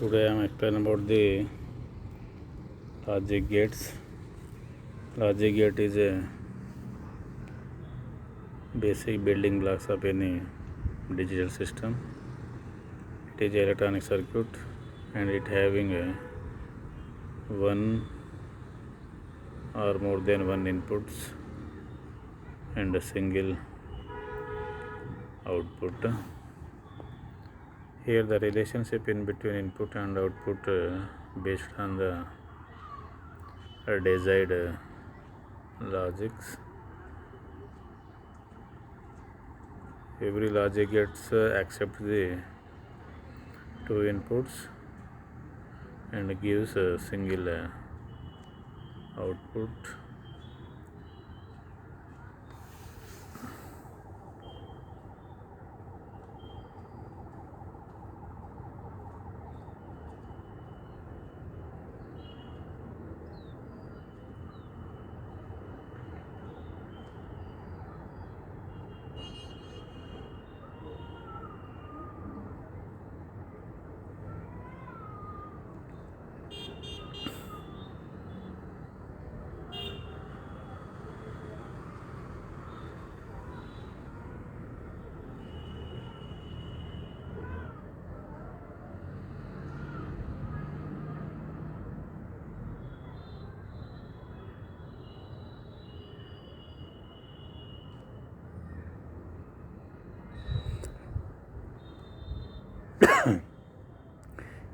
Today I am explaining about the logic gates. Logic gate is a basic building blocks of any digital system. It is electronic circuit and it having a one or more than one inputs and a single output. Here the relationship in between input and output based on the desired logics. Every logic gets accept the two inputs and gives a single output.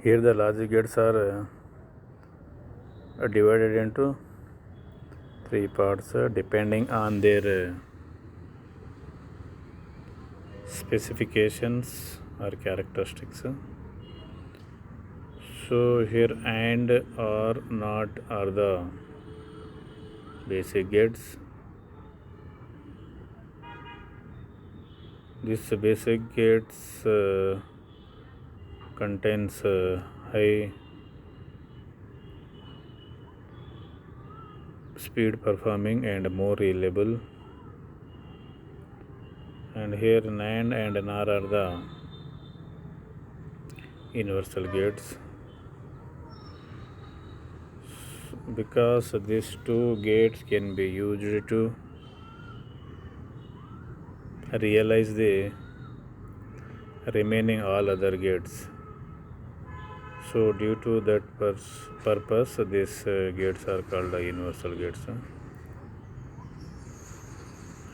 Here the logic gates are divided into three parts depending on their specifications or characteristics. So here and or not are the basic gates. This basic gates contains high speed performing and more reliable, and here NAND and NOR are the universal gates. Because these two gates can be used to realize the remaining all other gates. So due to that purpose these gates are called universal gates.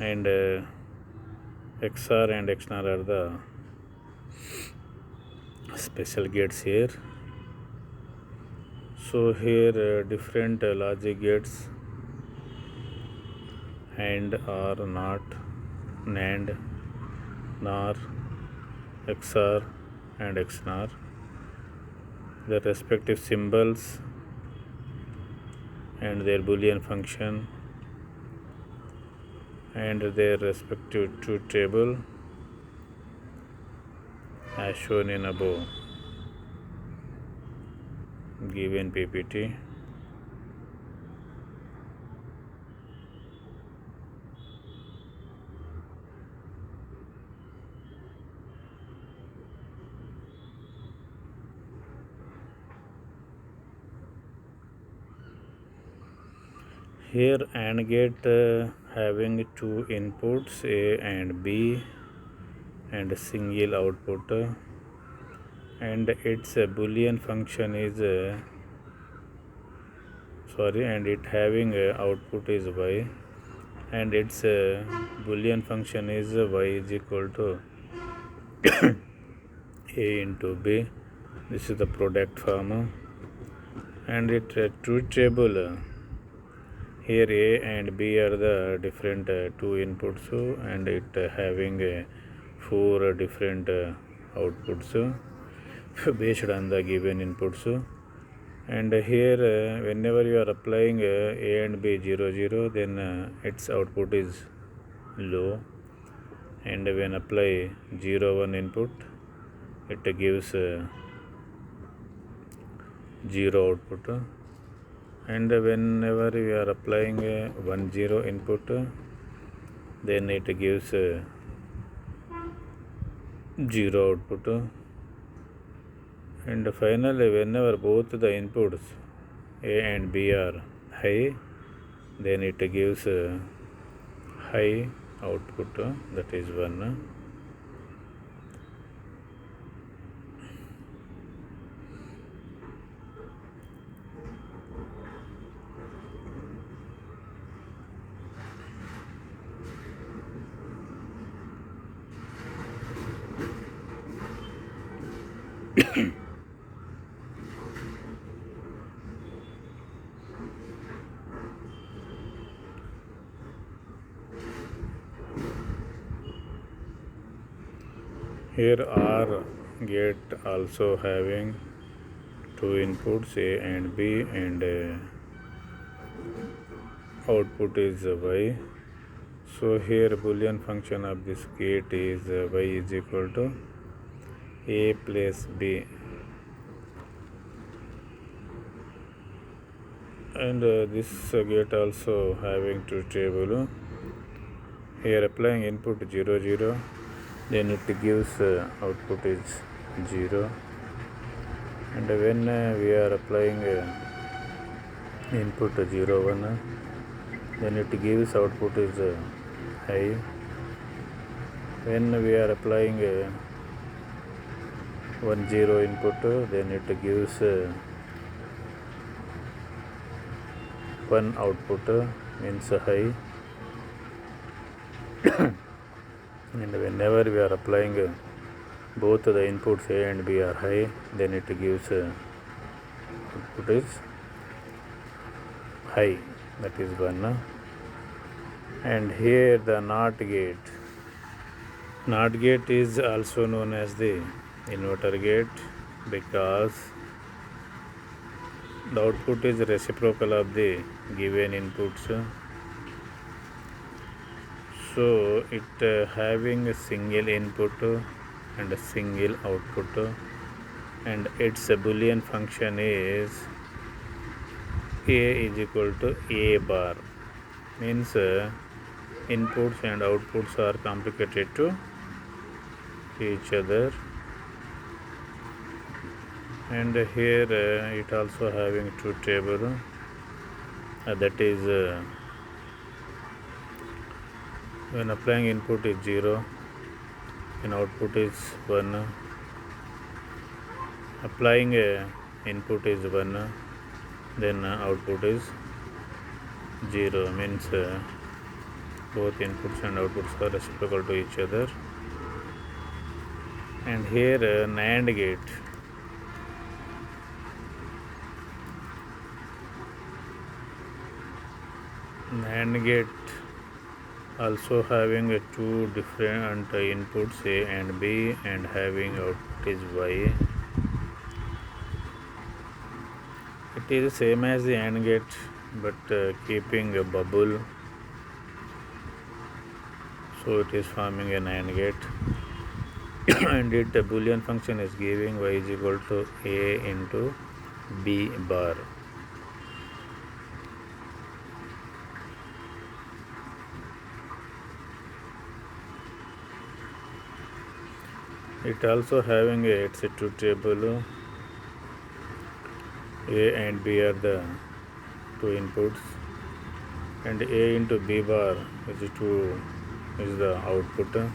And XR and XNOR are the special gates here. So here different logic gates and or not, NAND, NOR, XR and XNOR, the respective symbols and their Boolean function and their respective truth table as shown in above given PPT. Here AND gate having two inputs A and B and a single output, and its Boolean function is and it having output is Y, and its Boolean function is Y is equal to A into B. This is the product form, and it truth table here A and B are the different two inputs, and it having four different outputs based on the given inputs. And here whenever you are applying A and B 0 0, then its output is low, and when apply 0 1 input it gives 0 output, and whenever we are applying a 1 0 input then it gives 0 output, And finally, whenever both the inputs A and B are high, then it gives high output, that is 1. Here OR gate also having two inputs A and B, and output is Y. So here Boolean function of this gate is Y is equal to A plus B, and this gate also having truth table. Here applying input 0 0, then it gives output is 0, and when we are applying input 0 1, then it gives output is high. When we are applying 1 0 input, then it gives 1 output, means high. And whenever we are applying both the inputs A and B are high, then it gives output is high, that is 1. And here the NOT gate. NOT gate is also known as the inverter gate, because the output is reciprocal of the given inputs. So it having a single input and a single output, and its Boolean function is A is equal to A bar, means inputs and outputs are complicated to each other. And here it also having truth table, that is when applying input is 0 and output is 1. Applying input is 1, then output is 0, means both inputs and outputs are reciprocal to each other. And here NAND gate. NAND gate also having two different inputs A and B, and having output is Y. It is same as the AND gate, but keeping a bubble, so it is forming an AND gate. And it Boolean function is giving Y is equal to A into B bar. It also having its truth table. A and B are the two inputs, and A into B bar is the output.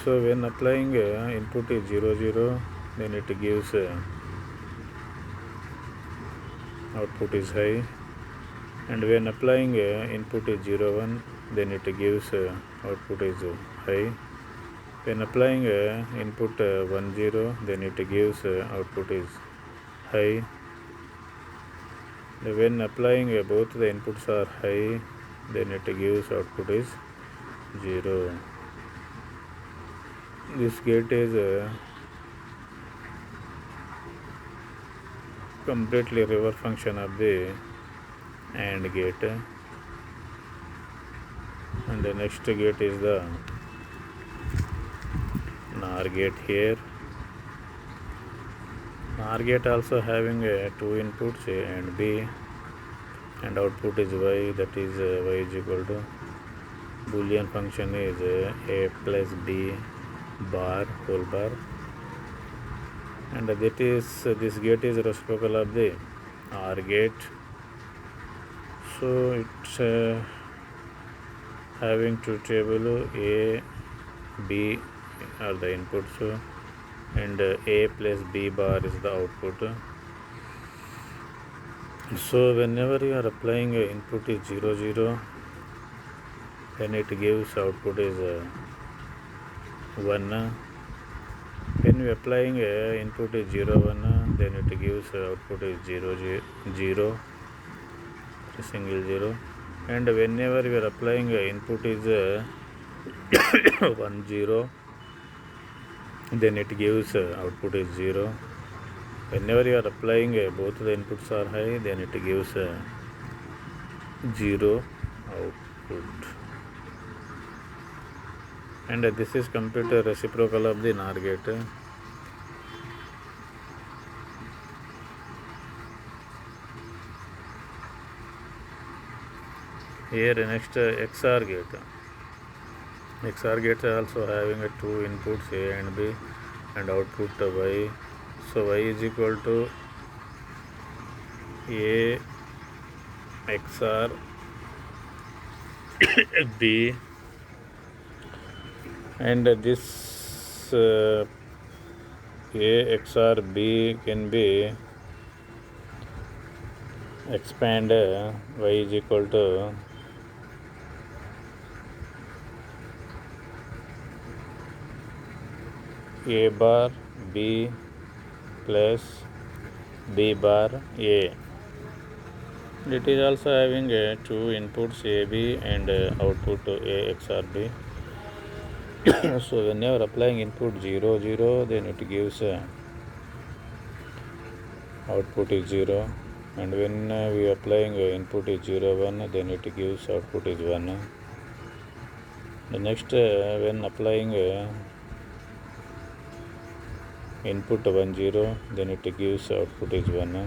So when applying input is 0 0, then it gives output is high, and when applying input is 0 1, then it gives output is high. When applying input 1 0, then it gives output is high. When applying both the inputs are high, then it gives output is 0. This gate is completely reverse function of the AND gate, and the next gate is the NOR gate. Here NOR gate also having two inputs A and B, and output is Y, that is Y is equal to Boolean function is A plus B bar whole bar, and that is this gate is reciprocal of the OR gate. So it's having truth table A, B are the inputs, and A plus B bar is the output. So whenever you are applying input is 0 0, then it gives output is 1. When you are applying input is 0 1, then it gives output is 0 0, a single 0. And whenever you are applying input is 1 0, then it gives output is 0. Whenever you are applying both the inputs are high, then it gives 0 output. And this is complete reciprocal of the NOR gate. Here next XOR gate. XOR gate also having two inputs A and B and output Y. So Y is equal to A XOR B, and this A XOR B can be expand Y is equal to A bar B plus B bar A. It is also having two inputs A B and output A XOR B. So whenever applying input 0 0, then it gives output is 0, and when we are applying input is 0 1, then it gives output is 1. The next when applying input 1 0, then it gives output is 1.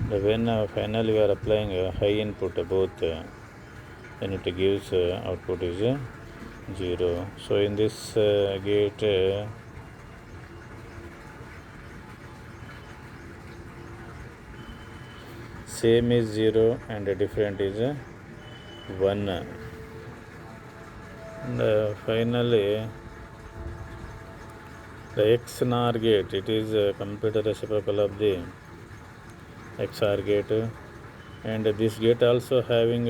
When finally we are applying high input both, then it gives output is 0. So in this gate same is 0 and different is 1. And finally the XNOR gate, it is complete reciprocal of the XOR gate, and this gate also having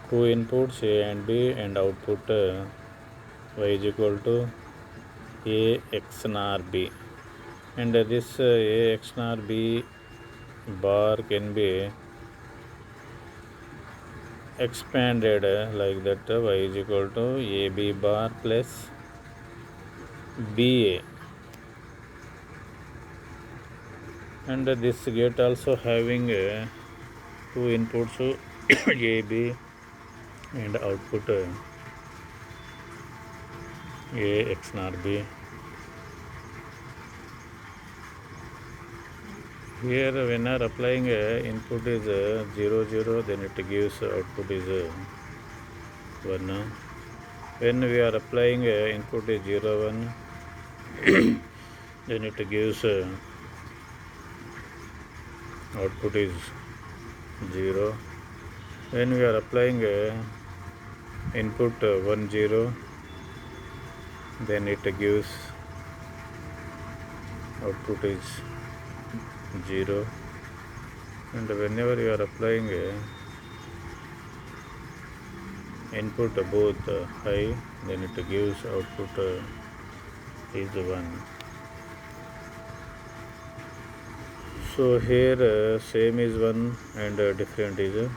two inputs A and B and output Y is equal to A XNOR B, and this A XNOR B bar can be expanded like that. Y is equal to AB bar plus BA, and this gate also having two inputs AB and output A XNOR B. Here when are applying input is 0 0, then it gives output is 1. When we are applying input is 0 1, then it gives output is 0. When we are applying input 1 0, then it gives output is 0. And whenever you are applying input both high, then it gives output is 1. So here same is 1 and different is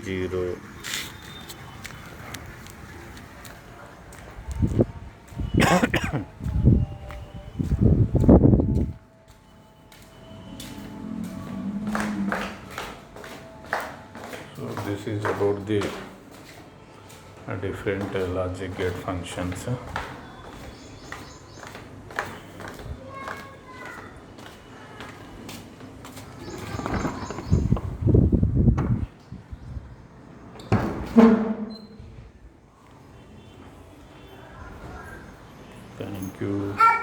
0. So this is about the different logic gate functions. Thank you.